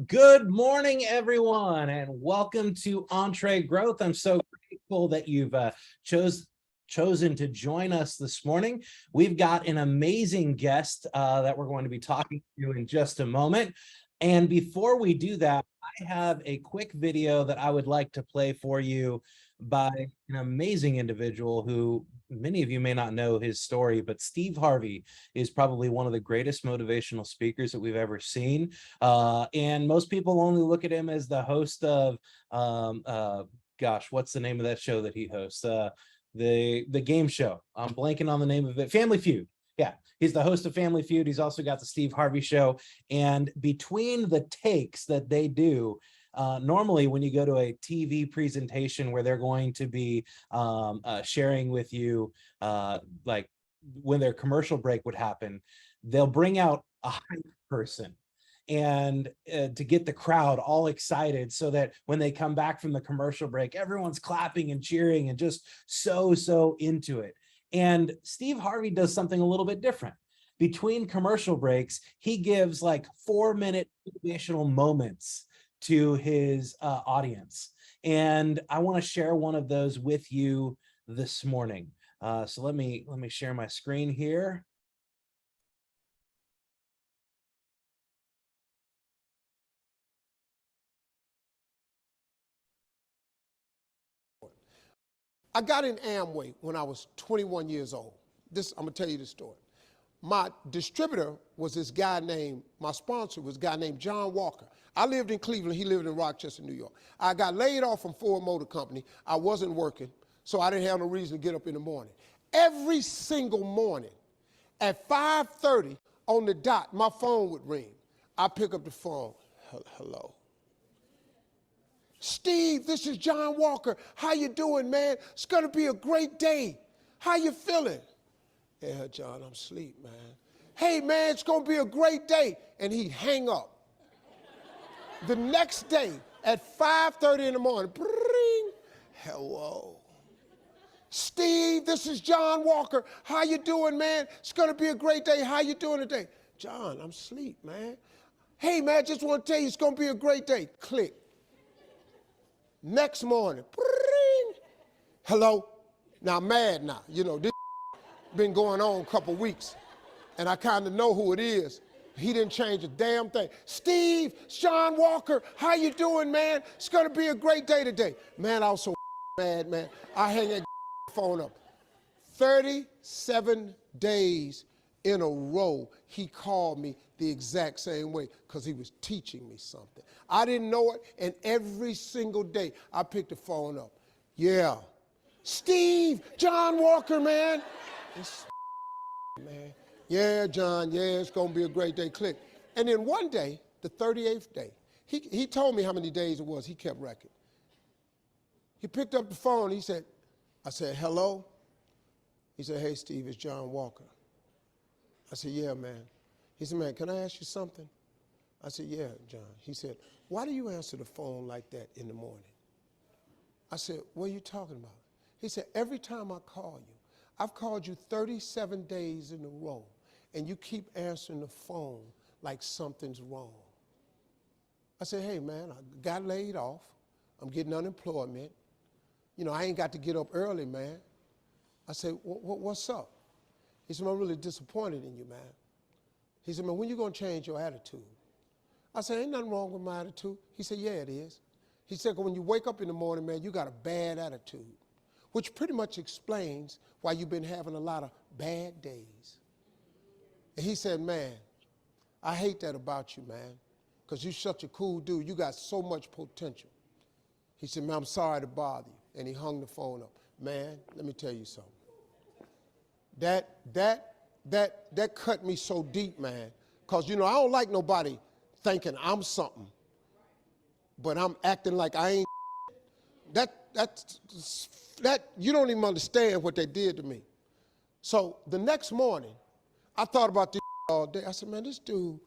Good morning, everyone, and welcome to EntreGrowth. I'm so grateful that you've chosen to join us this morning. We've got an amazing guest that we're going to be talking to in just a moment. And before we do that, I have a quick video that I would like to play for you by an amazing individual who many of you may not know his story, but Steve Harvey is probably one of the greatest motivational speakers that we've ever seen. And most people only look at him as the host of, gosh, what's the name of that show that he hosts? The game show. I'm blanking on the name of it. Family Feud. Yeah, he's the host of Family Feud. He's also got the Steve Harvey Show. And between the takes that they do, normally when you go to a TV presentation where they're going to be sharing with you, like when their commercial break would happen, they'll bring out a hype person and to get the crowd all excited so that when they come back from the commercial break, everyone's clapping and cheering and just so into it. And Steve Harvey does something a little bit different. Between commercial breaks, he gives like 4-minute motivational moments to his audience. And I want to share one of those with you this morning. So let me share my screen here. I got in Amway when I was 21 years old. I'm gonna tell you the story. My distributor was this guy named, my sponsor was a guy named John Walker. I lived in Cleveland, he lived in Rochester, New York. I got laid off from Ford Motor Company. I wasn't working, so I didn't have no reason to get up in the morning. Every single morning at 5:30 on the dot, my phone would ring. I pick up the phone, hello. Steve, this is John Walker. How you doing, man? It's gonna be a great day. How you feeling? Yeah, John, I'm asleep, man. Hey, man, it's gonna be a great day. And he'd hang up. The next day at 5:30 in the morning, bring, hello. Steve, this is John Walker. How you doing, man? It's gonna be a great day. How you doing today? John, I'm asleep, man. Hey, man, just wanna tell you it's gonna be a great day. Click. Next morning, hello. Now I'm mad now. You know, this been going on a couple weeks, and I kind of know who it is. He didn't change a damn thing. Steve, John Walker, how you doing, man? It's gonna be a great day today. Man, I was so mad, man. I hang that phone up. 37 days in a row, he called me the exact same way because he was teaching me something. I didn't know it, and every single day I picked the phone up. Yeah, Steve, John Walker, man. Man. Yeah, John, yeah, it's gonna be a great day, click. And then one day, the 38th day, he told me how many days it was, he kept record. He picked up the phone, I said, hello? He said, hey, Steve, it's John Walker. I said, yeah, man. He said, man, can I ask you something? I said, yeah, John. He said, why do you answer the phone like that in the morning? I said, what are you talking about? He said, every time I call you, I've called you 37 days in a row, and you keep answering the phone like something's wrong. I said, hey, man, I got laid off. I'm getting unemployment. You know, I ain't got to get up early, man. I said, what's up? He said, I'm really disappointed in you, man. He said, man, when you gonna change your attitude? I said, ain't nothing wrong with my attitude. He said, yeah, it is. He said, when you wake up in the morning, man, you got a bad attitude, which pretty much explains why you've been having a lot of bad days. And he said, man, I hate that about you, man, because you're such a cool dude. You got so much potential. He said, man, I'm sorry to bother you. And he hung the phone up. Man, let me tell you something. That cut me so deep, man, because, you know, I don't like nobody thinking I'm something, but I'm acting like I ain't. That you don't even understand what they did to me. So the next morning, I thought about this all day. I said, man, this dude,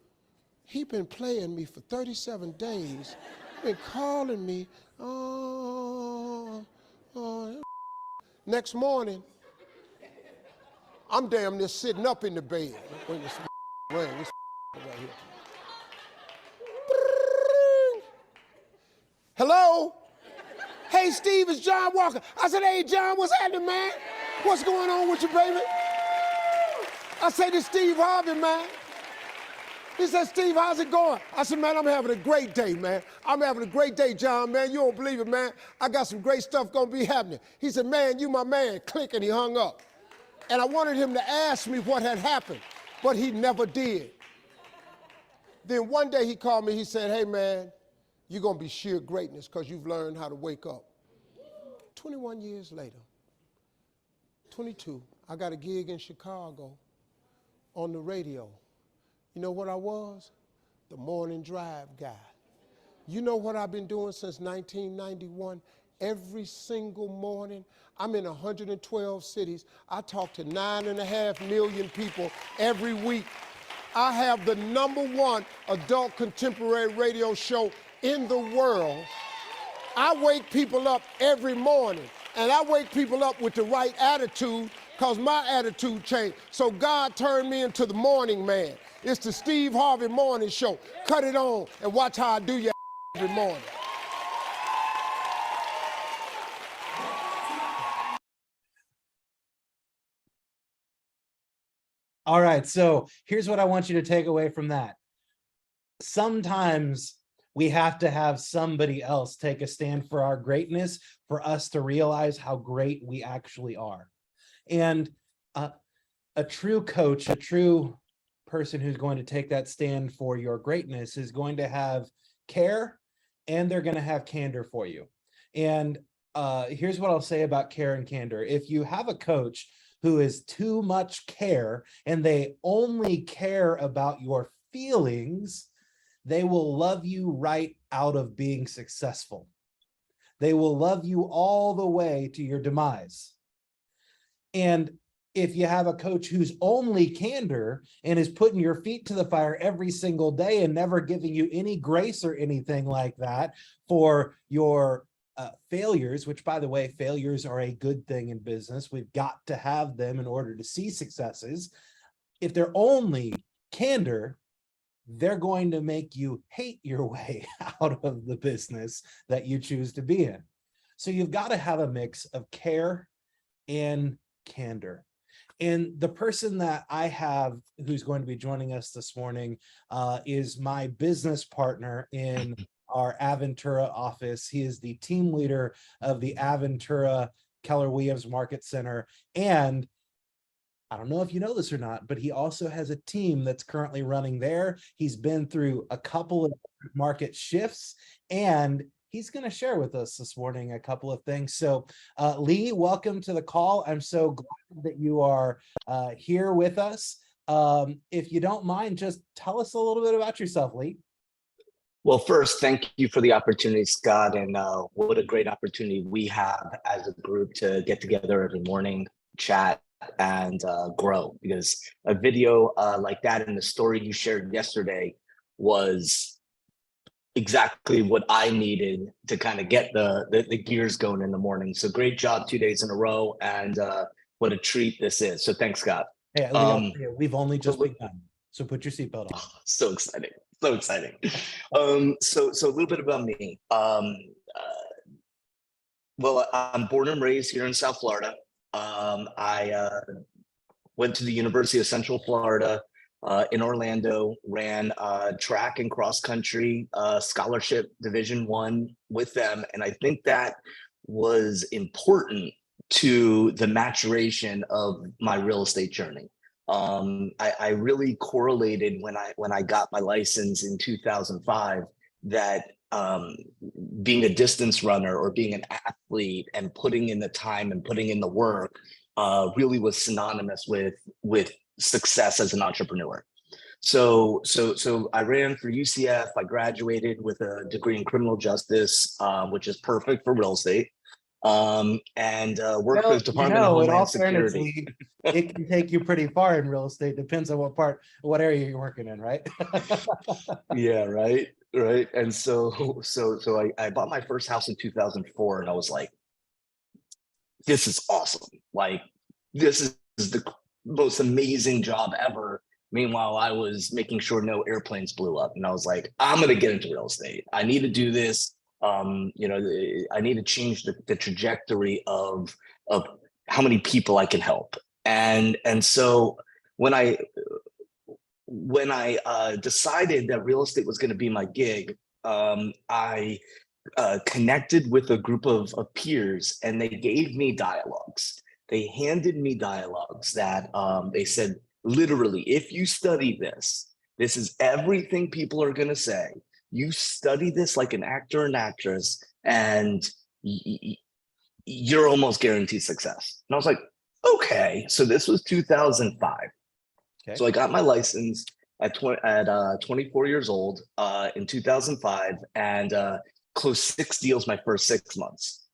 he been playing me for 37 days, been calling me. Next morning, I'm damn near sitting up in the bed. Wait, this right here. "Hey, Steve, it's John Walker." I said, "Hey, John, what's happening, man? What's going on with you, baby?" I said, "It's Steve Harvey, man." He said, "Steve, how's it going?" I said, "Man, I'm having a great day, man. I'm having a great day, John, man. You don't believe it, man. I got some great stuff gonna be happening." He said, "Man, you my man." Click, and he hung up. And I wanted him to ask me what had happened, but he never did. Then one day he called me, he said, "Hey, man, you're gonna be sheer greatness because you've learned how to wake up." 21 years later, 22, I got a gig in Chicago on the radio. You know what I was? The morning drive guy. You know what I've been doing since 1991? Every single morning, I'm in 112 cities. I talk to 9.5 million people every week. I have the #1 adult contemporary radio show in the world. I wake people up every morning, and I wake people up with the right attitude because my attitude changed. So God turned me into the morning man. It's the Steve Harvey Morning Show. Cut it on and watch how I do your every morning. All right, so here's what I want you to take away from that. Sometimes we have to have somebody else take a stand for our greatness for us to realize how great we actually are. And a true coach, a true person who's going to take that stand for your greatness is going to have care, and they're going to have candor for you. And here's what I'll say about care and candor. If you have a coach who is too much care and they only care about your feelings, they will love you right out of being successful. They will love you all the way to your demise. And if you have a coach who's only candor and is putting your feet to the fire every single day and never giving you any grace or anything like that for your failures, which, by the way, failures are a good thing in business. We've got to have them in order to see successes. If they're only candor, they're going to make you hate your way out of the business that you choose to be in. So you've got to have a mix of care and candor. And the person that I have who's going to be joining us this morning is my business partner in our Aventura office. He is the team leader of the Aventura Keller Williams Market Center. And I don't know if you know this or not, but he also has a team that's currently running there. He's been through a couple of market shifts, and he's going to share with us this morning a couple of things. So Lee, welcome to the call. I'm so glad that you are here with us. If you don't mind, just tell us a little bit about yourself, Lee. Well, first, thank you for the opportunity, Scott, and what a great opportunity we have as a group to get together every morning, chat, and grow, because a video like that and the story you shared yesterday was exactly what I needed to kind of get the gears going in the morning. So great job 2 days in a row, and what a treat this is. So thanks, Scott. Hey, we've only just begun, so put your seatbelt on. So exciting. So exciting. So a little bit about me. Well, I'm born and raised here in South Florida. I went to the University of Central Florida in Orlando, ran track and cross country scholarship Division I with them. And I think that was important to the maturation of my real estate journey. I really correlated when I got my license in 2005 that being a distance runner or being an athlete and putting in the time and putting in the work really was synonymous with success as an entrepreneur. So I ran for UCF. I graduated with a degree in criminal justice, which is perfect for real estate. And worked with Department of Homeland Security. It can take you pretty far in real estate. Depends on what area you're working in, right? Yeah, right. And so I bought my first house in 2004, and I was like, this is awesome. Like, this is the most amazing job ever. Meanwhile, I was making sure no airplanes blew up, and I was like, I'm going to get into real estate. I need to do this. I need to change the trajectory of how many people I can help. And so when I decided that real estate was going to be my gig, I connected with a group of peers, and they gave me dialogues. They handed me dialogues that they said, literally, if you study this, this is everything people are going to say. You study this like an actor and actress, and you're almost guaranteed success. And I was like, okay. So this was 2005. Okay. So I got my license at 24 years old in 2005, and closed 6 deals my first 6 months.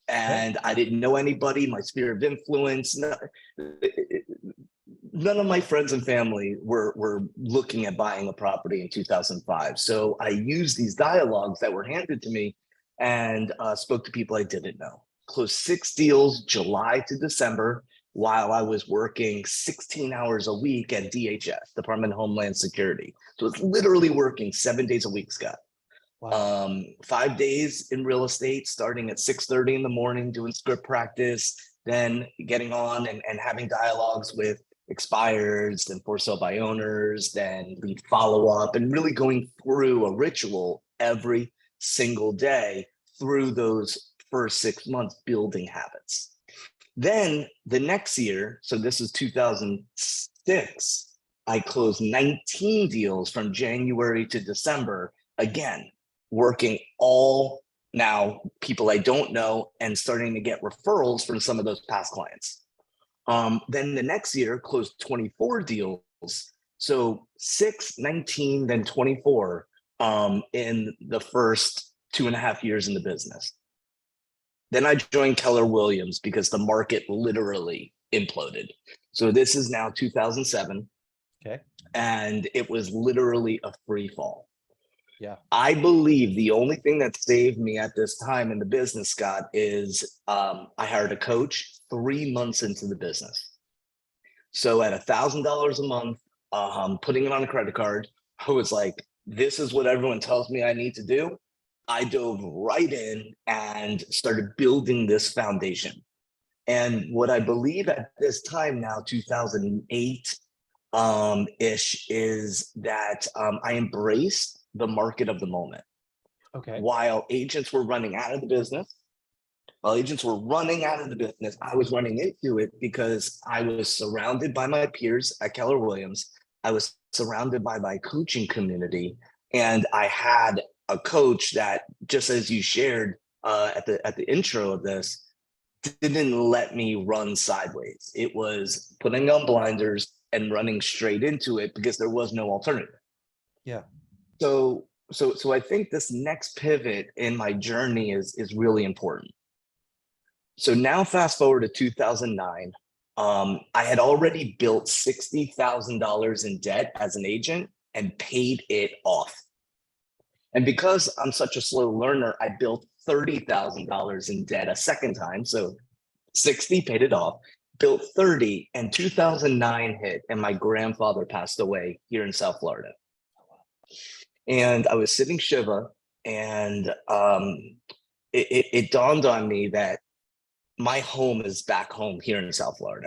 And I didn't know anybody. My sphere of influence, none of my friends and family were looking at buying a property in 2005. So I used these dialogues that were handed to me and spoke to people I didn't know. Closed 6 deals July to December, while I was working 16 hours a week at DHS, Department of Homeland Security. So it's literally working 7 days a week, Scott. Wow. 5 days in real estate, starting at 6:30 in the morning, doing script practice, then getting on and having dialogues with expireds and for sale by owners, then lead follow up, and really going through a ritual every single day through those first 6 months, building habits. Then the next year, so this is 2006, I closed 19 deals from January to December, again, working all now people I don't know and starting to get referrals from some of those past clients. Then the next year, closed 24 deals. So 6, 19, then 24 in the first 2.5 years in the business. Then I joined Keller Williams because the market literally imploded. So this is now 2007. Okay. And it was literally a free fall. Yeah. I believe the only thing that saved me at this time in the business, Scott, is I hired a coach 3 months into the business. So at $1,000 a month, putting it on a credit card, I was like, this is what everyone tells me I need to do. I dove right in and started building this foundation. And what I believe at this time now, 2008 ish, is that I embraced the market of the moment. Okay. While agents were running out of the business, I was running into it because I was surrounded by my peers at Keller Williams. I was surrounded by my coaching community, and I had a coach that, just as you shared at the intro of this, didn't let me run sideways. It was putting on blinders and running straight into it because there was no alternative. Yeah. So I think this next pivot in my journey is really important. So now fast forward to 2009, I had already built $60,000 in debt as an agent and paid it off. And because I'm such a slow learner, I built $30,000 in debt a second time. So 60, paid it off, built 30, and 2009 hit, and my grandfather passed away here in South Florida. And I was sitting Shiva, and it dawned on me that my home is back home here in South Florida.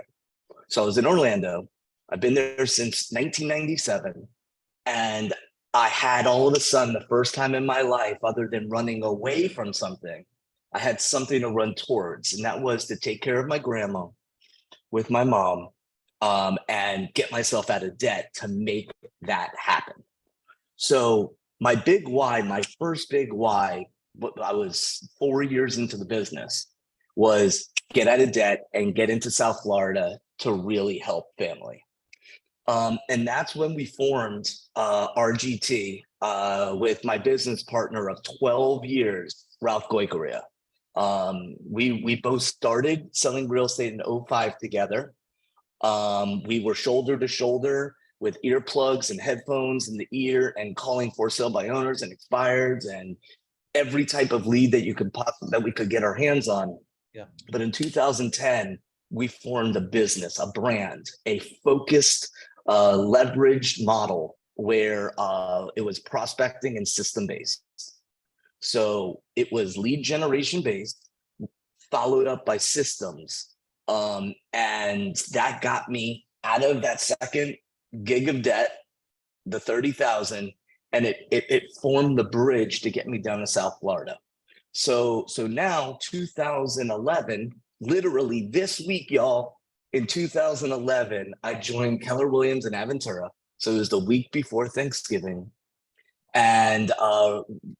So I was in Orlando. I've been there since 1997. And I had all of a sudden, the first time in my life, other than running away from something, I had something to run towards. And that was to take care of my grandma with my mom and get myself out of debt to make that happen. So my big why, my first big why, I was 4 years into the business, was get out of debt and get into South Florida to really help family. And that's when we formed RGT with my business partner of 12 years, Ralph Goicoria. We both started selling real estate in 2005 together. We were shoulder to shoulder with earplugs and headphones in the ear and calling for sale by owners and expireds and every type of lead that you could that we could get our hands on. Yeah. But in 2010, we formed a business, a brand, a focused, leveraged model where it was prospecting and system based. So it was lead generation based, followed up by systems. And that got me out of that second gig of debt, the 30,000, and it formed the bridge to get me down to South Florida. So now 2011, literally this week, y'all, in 2011, I joined Keller Williams in Aventura. So it was the week before Thanksgiving. And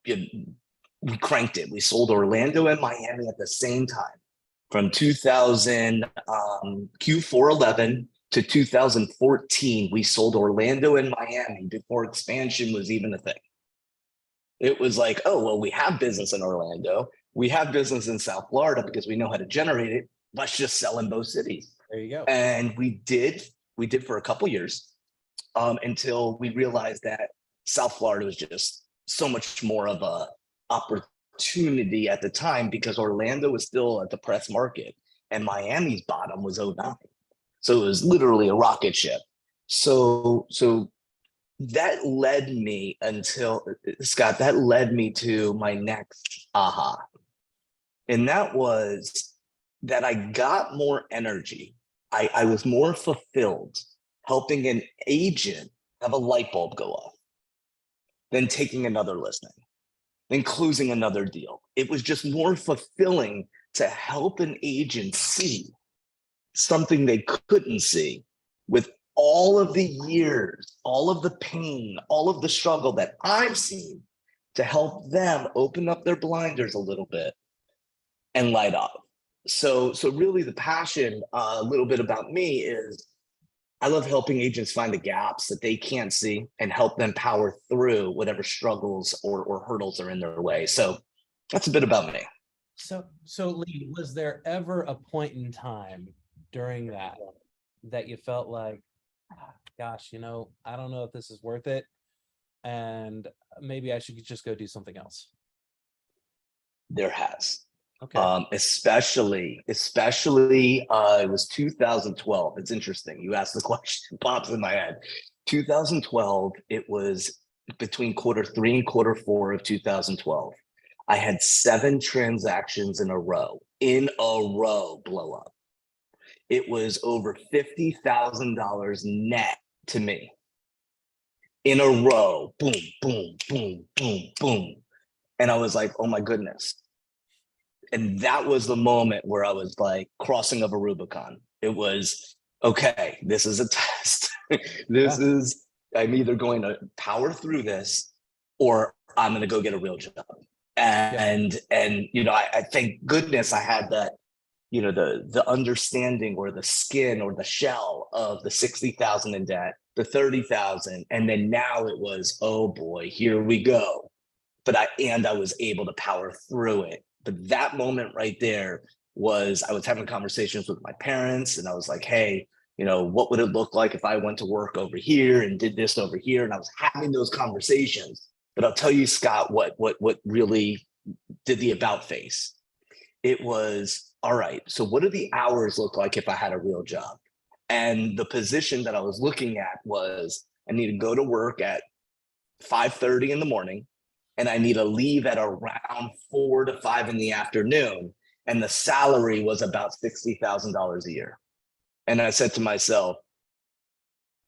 we cranked it. We sold Orlando and Miami at the same time. From 2000 Q4 11 to 2014, we sold Orlando and Miami before expansion was even a thing. It was like, oh, well, we have business in Orlando. We have business in South Florida because we know how to generate it. Let's just sell in both cities. There you go. And we did for a couple years until we realized that South Florida was just so much more of a opportunity at the time because Orlando was still a depressed market and Miami's bottom was 09. So it was literally a rocket ship. So that led me Scott, that led me to my next aha. And that was that I got more energy. I was more fulfilled helping an agent have a light bulb go off than taking another listing, than closing another deal. It was just more fulfilling to help an agent see something they couldn't see with all of the years, all of the pain, all of the struggle that I've seen to help them open up their blinders a little bit and light up. So really the passion a little bit about me is I love helping agents find the gaps that they can't see and help them power through whatever struggles or hurdles are in their way. So that's a bit about me. So Lee, was there ever a point in time during that you felt like, gosh, I don't know if this is worth it, and maybe I should just go do something else? There has. Okay. Especially it was 2012. It's interesting. You asked the question, pops in my head. 2012, it was between Q3 and Q4 of 2012. I had 7 transactions in a row blow up. It was over $50,000 net to me in a row. Boom, boom, boom, boom, boom. And I was like, oh my goodness. And that was the moment where I was like crossing of a Rubicon. It was, okay, this is a test. I'm either going to power through this or I'm going to go get a real job. And I thank goodness I had that, the understanding or the skin or the shell of the 60,000 in debt, the 30,000. And then now it was, oh boy, here we go. But I was able to power through it. But that moment right there was, I was having conversations with my parents and I was like, hey, what would it look like if I went to work over here and did this over here? And I was having those conversations. But I'll tell you, Scott, what really did the about face. It was, all right, so what do the hours look like if I had a real job? And the position that I was looking at was, I need to go to work at 5:30 in the morning. And I need to leave at around 4 to 5 in the afternoon. And the salary was about $60,000 a year. And I said to myself,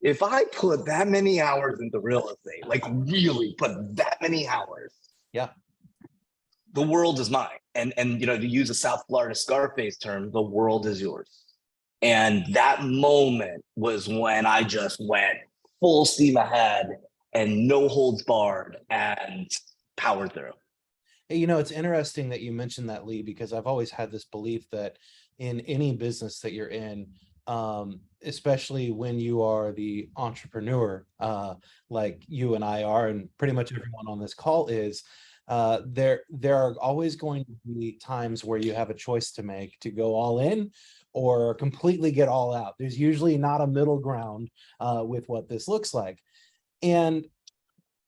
if I put that many hours into real estate, like really put that many hours, yeah, the world is mine. And to use a South Florida Scarface term, the world is yours. And that moment was when I just went full steam ahead and no holds barred and powered through. It's interesting that you mentioned that, Lee, because I've always had this belief that in any business that you're in, especially when you are the entrepreneur, like you and I are, and pretty much everyone on this call is, there are always going to be times where you have a choice to make to go all in or completely get all out. There's usually not a middle ground with what this looks like. And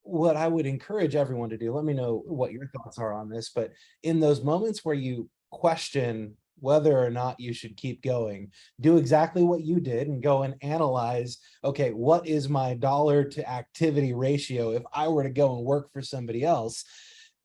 what I would encourage everyone to do, let me know what your thoughts are on this, but in those moments where you question whether or not you should keep going, do exactly what you did and go and analyze, okay, what is my dollar to activity ratio if I were to go and work for somebody else?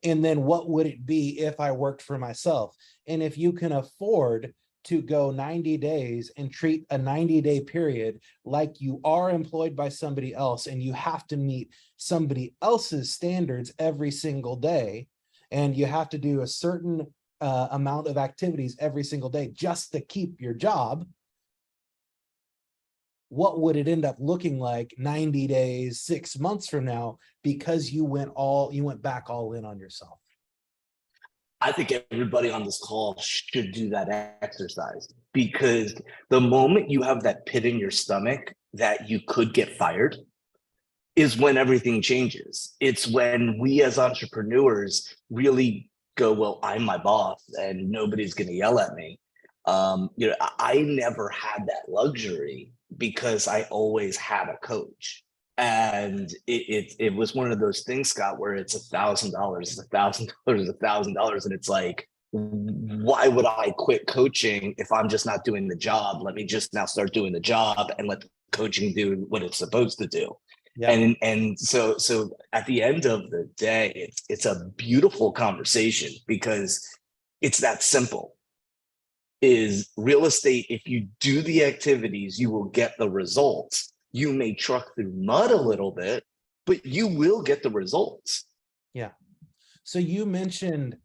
And then what would it be if I worked for myself? And if you can afford to go 90 days and treat a 90-day period like you are employed by somebody else, and you have to meet somebody else's standards every single day, and you have to do a certain amount of activities every single day just to keep your job, what would it end up looking like 90 days, 6 months from now, because you went back all in on yourself? I think everybody on this call should do that exercise, because the moment you have that pit in your stomach that you could get fired is when everything changes. It's when we as entrepreneurs really go, well, I'm my boss and nobody's going to yell at me. I never had that luxury because I always had a coach. And it was one of those things, Scott, where it's $1,000, $1,000, $1,000. And it's like, why would I quit coaching if I'm just not doing the job? Let me just now start doing the job and let the coaching do what it's supposed to do. Yeah. And so at the end of the day, it's a beautiful conversation, because it's that simple. Is real estate, if you do the activities, you will get the results. You may truck through mud a little bit, but you will get the results. Yeah. So you mentioned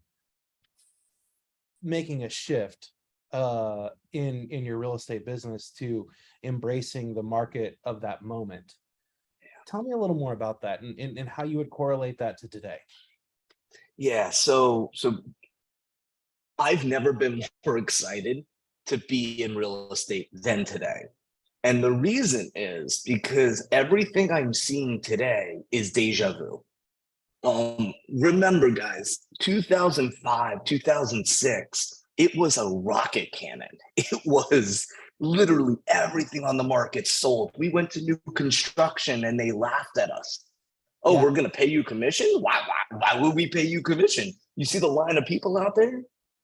making a shift in your real estate business to embracing the market of that moment. Tell me a little more about that, and how you would correlate that to today. Yeah, so I've never been more excited to be in real estate than today. And the reason is because everything I'm seeing today is deja vu. Remember, guys, 2005, 2006, it was a rocket cannon. It was literally everything on the market sold. We went to new construction and they laughed at us. Oh, Yeah. we're going to pay you commission? Why would we pay you commission? You see the line of people out there?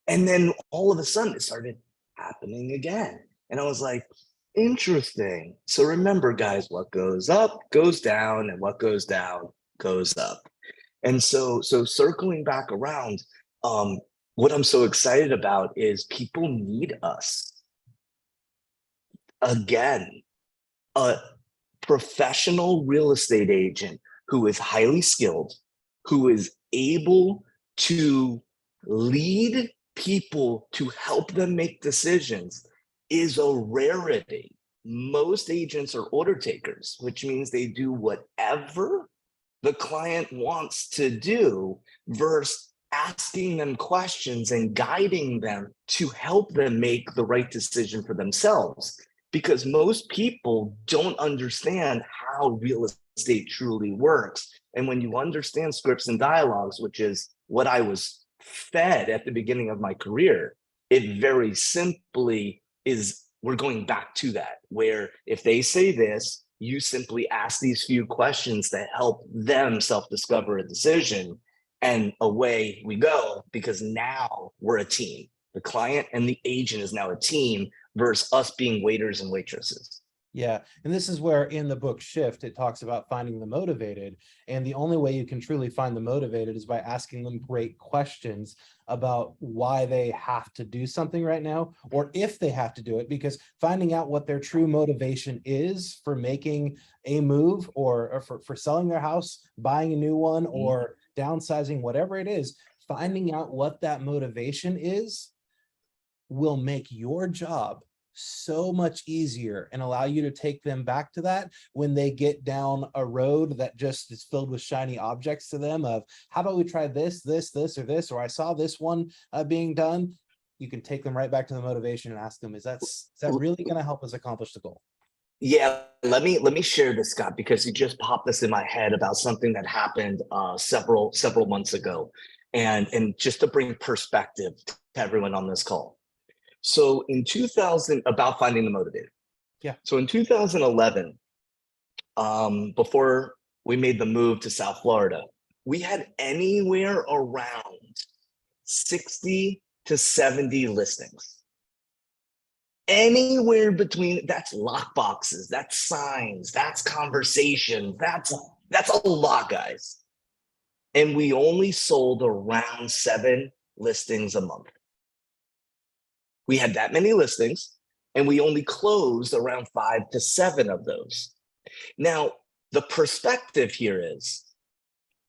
And then all of a sudden it started happening again. And I was like, interesting. So remember, guys, what goes up goes down, and what goes down goes up. And so circling back around, what I'm so excited about is people need us. Again, a professional real estate agent who is highly skilled, who is able to lead people to help them make decisions, is a rarity. Most agents are order takers, which means they do whatever the client wants to do, versus asking them questions and guiding them to help them make the right decision for themselves. Because most people don't understand how real estate truly works. And when you understand scripts and dialogues, which is what I was fed at the beginning of my career, it very simply is, we're going back to that, where if they say this, you simply ask these few questions that help them self-discover a decision, and away we go, because now we're a team. The client and the agent is now a team versus us being waiters and waitresses. Yeah. And this is where in the book Shift, it talks about finding the motivated. And the only way you can truly find the motivated is by asking them great questions about why they have to do something right now, or if they have to do it, because finding out what their true motivation is for making a move, or for selling their house, buying a new one, or downsizing, whatever it is, finding out what that motivation is will make your job so much easier and allow you to take them back to that when they get down a road that just is filled with shiny objects to them of, how about we try this, or this, or I saw this one being done. You can take them right back to the motivation and ask them, is that really going to help us accomplish the goal? Yeah, let me share this, Scott, because you just popped this in my head about something that happened several months ago, and just to bring perspective to everyone on this call. So in 2000, about finding the motivated. Yeah. So in 2011, before we made the move to South Florida, we had anywhere around 60 to 70 listings. Anywhere between, that's lock boxes, that's signs, that's conversation, that's a lot, guys. and we only sold around 7 listings a month. We had that many listings, and we only closed around 5 to 7 of those. Now, the perspective here is,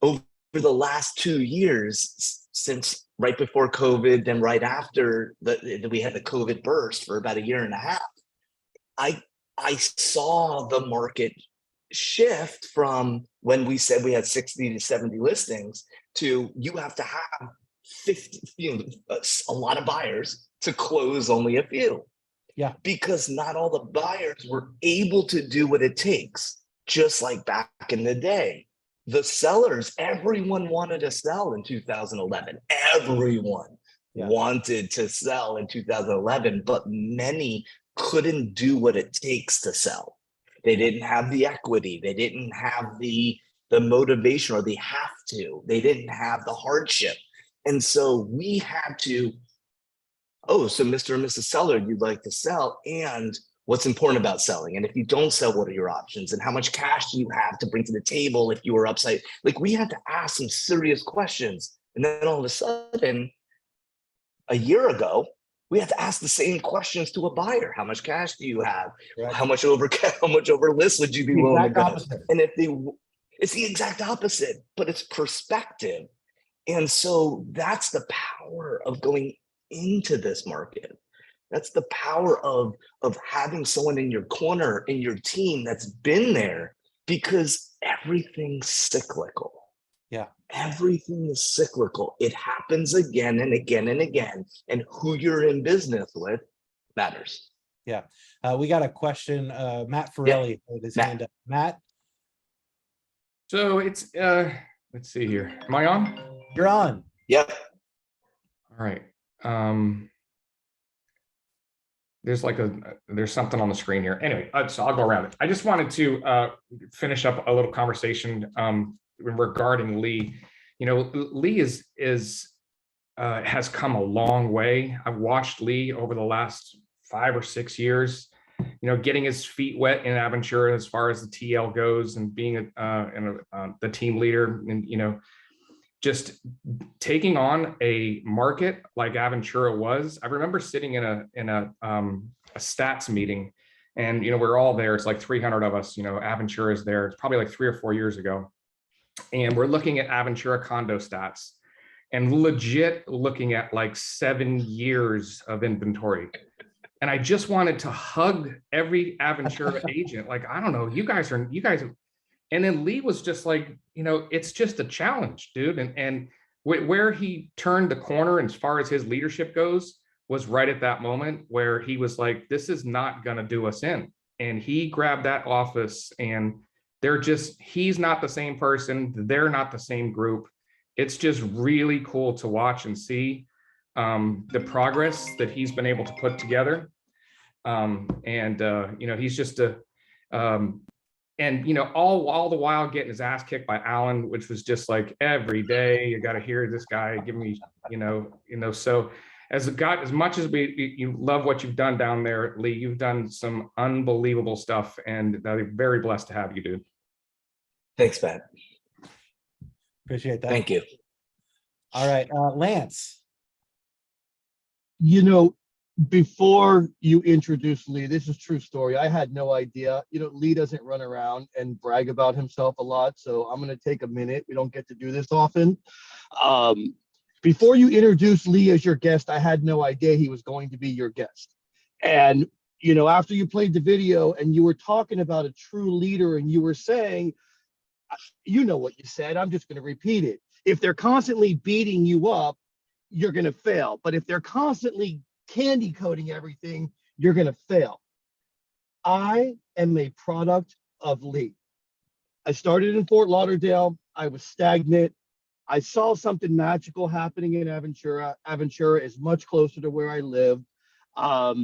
over the last 2 years, since right before COVID and right after we had the COVID burst for about 1.5 years, I saw the market shift from when we said we had 60 to 70 listings to you have to have 50, a lot of buyers to close only a few. Yeah. Because not all the buyers were able to do what it takes, just like back in the day. The sellers, everyone wanted to sell in 2011. Everyone wanted to sell in 2011, but many couldn't do what it takes to sell. They didn't have the equity. They didn't have the motivation, or they have to. They didn't have the hardship. And so we had to, so Mr. and Mrs. Seller, you'd like to sell, and what's important about selling? And if you don't sell, what are your options? And how much cash do you have to bring to the table if you were upside? Like, we had to ask some serious questions. And then all of a sudden, a year ago, we had to ask the same questions to a buyer. How much cash do you have? Right. How much over list would you be willing to go? Opposite. And it's the exact opposite, but it's perspective. And so that's the power of going into this market. That's the power of having someone in your corner, in your team that's been there, because everything's cyclical. Yeah. Everything is cyclical. It happens again and again and again. And who you're in business with matters. Yeah. We got a question. Matt Farrelly with his hand up. Matt? So it's, let's see here. Am I on? You're on. Yep. All right. There's something on the screen here. Anyway, so I'll go around it. I just wanted to finish up a little conversation regarding Lee. Lee has come a long way. I've watched Lee over the last 5 or 6 years, getting his feet wet in Aventura as far as the TL goes, and being the team leader, and just taking on a market like Aventura was. I remember sitting in a stats meeting, and we're all there. It's like 300 of us. Aventura is there. It's probably like 3 or 4 years ago, and we're looking at Aventura condo stats, and legit looking at like 7 years of inventory. And I just wanted to hug every Aventura agent. Like, I don't know, you guys. And then Lee was just like, it's just a challenge, dude. And where he turned the corner as far as his leadership goes was right at that moment where he was like, this is not going to do us in. And he grabbed that office, and he's not the same person. They're not the same group. It's just really cool to watch and see the progress that he's been able to put together. He's just all the while getting his ass kicked by Alan, which was just like every day, you got to hear this guy give me, so as much as you love what you've done down there, Lee, you've done some unbelievable stuff, and they're very blessed to have you, dude. Thanks, Matt. Appreciate that. Thank you. All right. Lance. Before you introduce Lee, this is true story. I had no idea. Lee doesn't run around and brag about himself a lot, so I'm going to take a minute. We don't get to do this often. Before you introduce Lee as your guest, I had no idea he was going to be your guest. And, after you played the video and you were talking about a true leader, and you were saying, what you said, I'm just going to repeat it. If they're constantly beating you up, you're going to fail. But if they're constantly candy coating everything, you're going to fail. I am a product of Lee. I started in Fort Lauderdale. I was stagnant. I saw something magical happening in Aventura. Aventura is much closer to where I live. I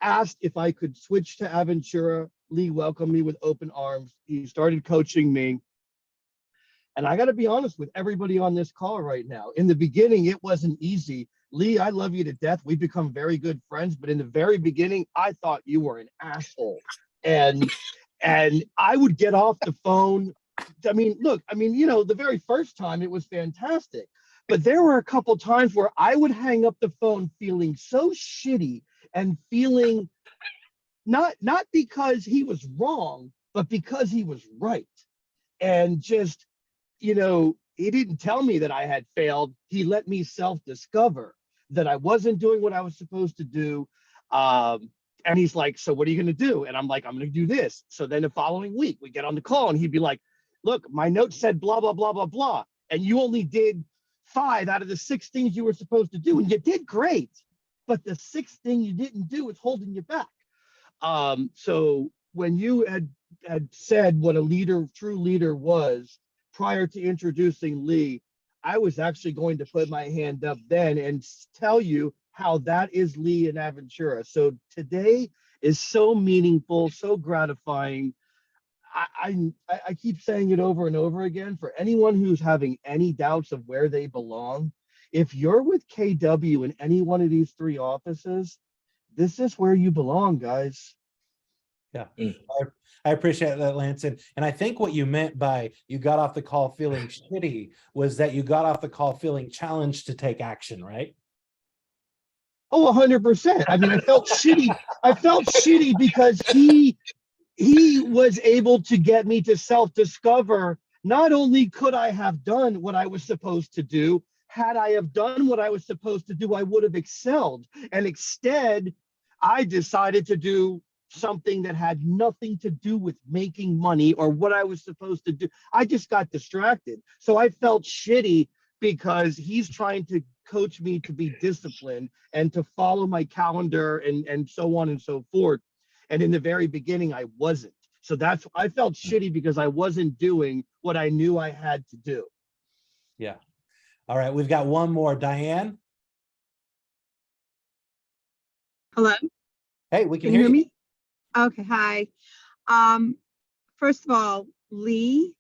asked if I could switch to Aventura. Lee welcomed me with open arms. He started coaching me. And I got to be honest with everybody on this call right now. In the beginning, it wasn't easy. Lee, I love you to death. We've become very good friends. But in the very beginning, I thought you were an asshole. And I would get off the phone I mean, look, I mean, you know, the very first time it was fantastic, but there were a couple times where I would hang up the phone feeling so shitty and feeling not because he was wrong, but because he was right. And just, you know, he didn't tell me that I had failed. He let me self-discover that I wasn't doing what I was supposed to do. And he's like, so what are you going to do? And I'm like, I'm going to do this. So then the following week we get on the call and he'd be like, look, my note said blah, blah, blah, blah, blah. And you only did 5 out of the 6 things you were supposed to do. And you did great. But the 6th thing you didn't do is holding you back. So when you had said what a leader, true leader was prior to introducing Lee, I was actually going to put my hand up then and tell you how that is Lee and Aventura. So today is so meaningful, so gratifying. I keep saying it over and over again for anyone who's having any doubts of where they belong. If you're with KW in any one of these 3 offices, this is where you belong, guys. Yeah, I appreciate that, Lance. And I think what you meant by you got off the call feeling shitty was that you got off the call feeling challenged to take action, right? Oh, 100%. I mean, I felt shitty. I felt shitty because he was able to get me to self-discover. Not only could I have done what I was supposed to do, had I have done what I was supposed to do, I would have excelled. And instead, I decided to do something that had nothing to do with making money or what I was supposed to do. I just got distracted. So I felt shitty because he's trying to coach me to be disciplined and to follow my calendar and so on and so forth. And in the very beginning, I wasn't. So that's, I felt shitty because I wasn't doing what I knew I had to do. Yeah. All right. We've got one more. Diane. Hello, Hey, we can can you hear hear you. me? Okay, hi. First of all, Lee,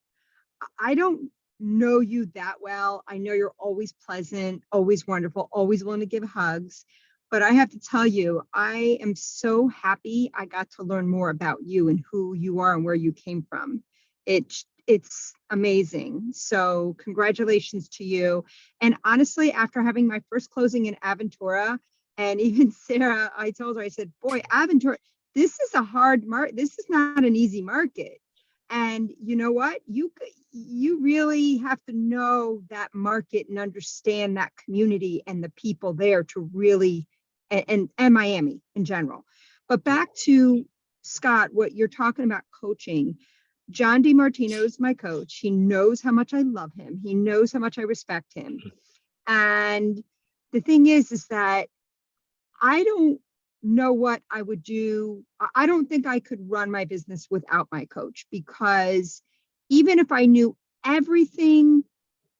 I don't know you that well. I know you're always pleasant, always wonderful, always willing to give hugs. But I have to tell you, I am so happy I got to learn more about you and who you are and where you came from. It's amazing. So congratulations to you. And honestly, after having my first closing in Aventura, and even Sarah, I told her, I said, boy, Aventura, this is a hard market. This is not an easy market. And you know what? You really have to know that market and understand that community and the people there to really, and Miami in general. But back to Scott, what you're talking about coaching. John DiMartino is my coach. He knows how much I love him. He knows how much I respect him. And the thing is that I don't know what I would do. I don't think I could run my business without my coach, because even if I knew everything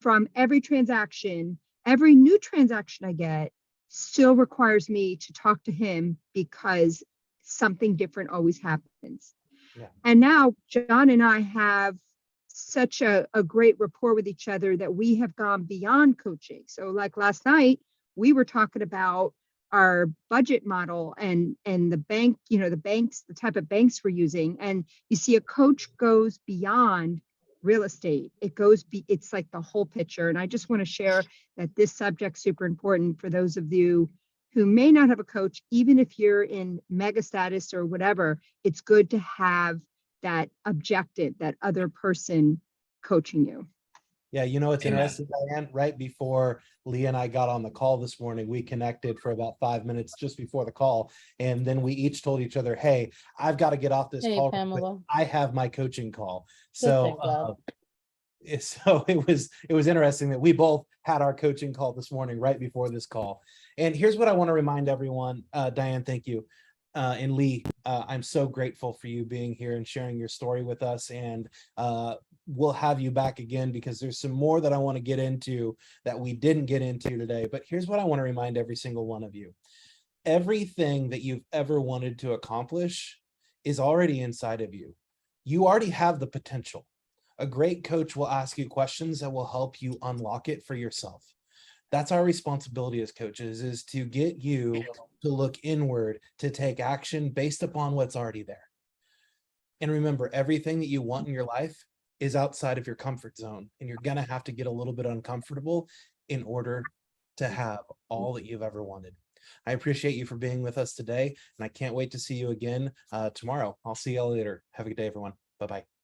from every transaction, every new transaction I get still requires me to talk to him because something different always happens. Yeah. And now John and I have such a great rapport with each other that we have gone beyond coaching. So like last night, we were talking about our budget model and the bank, you know, the banks, the type of banks we're using. And you see, a coach goes beyond real estate. It's like the whole picture. And I just want to share that this subject's super important for those of you who may not have a coach. Even if you're in mega status or whatever, it's good to have that objective, that other person coaching you. Yeah, you know, it's Amen. interesting, Diane, right before Lee and I got on the call this morning, we connected for about 5 minutes just before the call. And then we each told each other, hey, I've got to get off this Hey, call, but Pamela. I have my coaching call. Good So, thing, love. so it was interesting that we both had our coaching call this morning right before this call. And here's what I want to remind everyone. Diane, thank you. And Lee, I'm so grateful for you being here and sharing your story with us. And we'll have you back again because there's some more that I want to get into that we didn't get into today. But here's what I want to remind every single one of you. Everything that you've ever wanted to accomplish is already inside of you. You already have the potential. A great coach will ask you questions that will help you unlock it for yourself. That's our responsibility as coaches, is to get you to look inward, to take action based upon what's already there. And remember, everything that you want in your life is outside of your comfort zone, and you're going to have to get a little bit uncomfortable in order to have all that you've ever wanted. I appreciate you for being with us today, and I can't wait to see you again tomorrow. I'll see you all later. Have a good day, everyone. Bye-bye.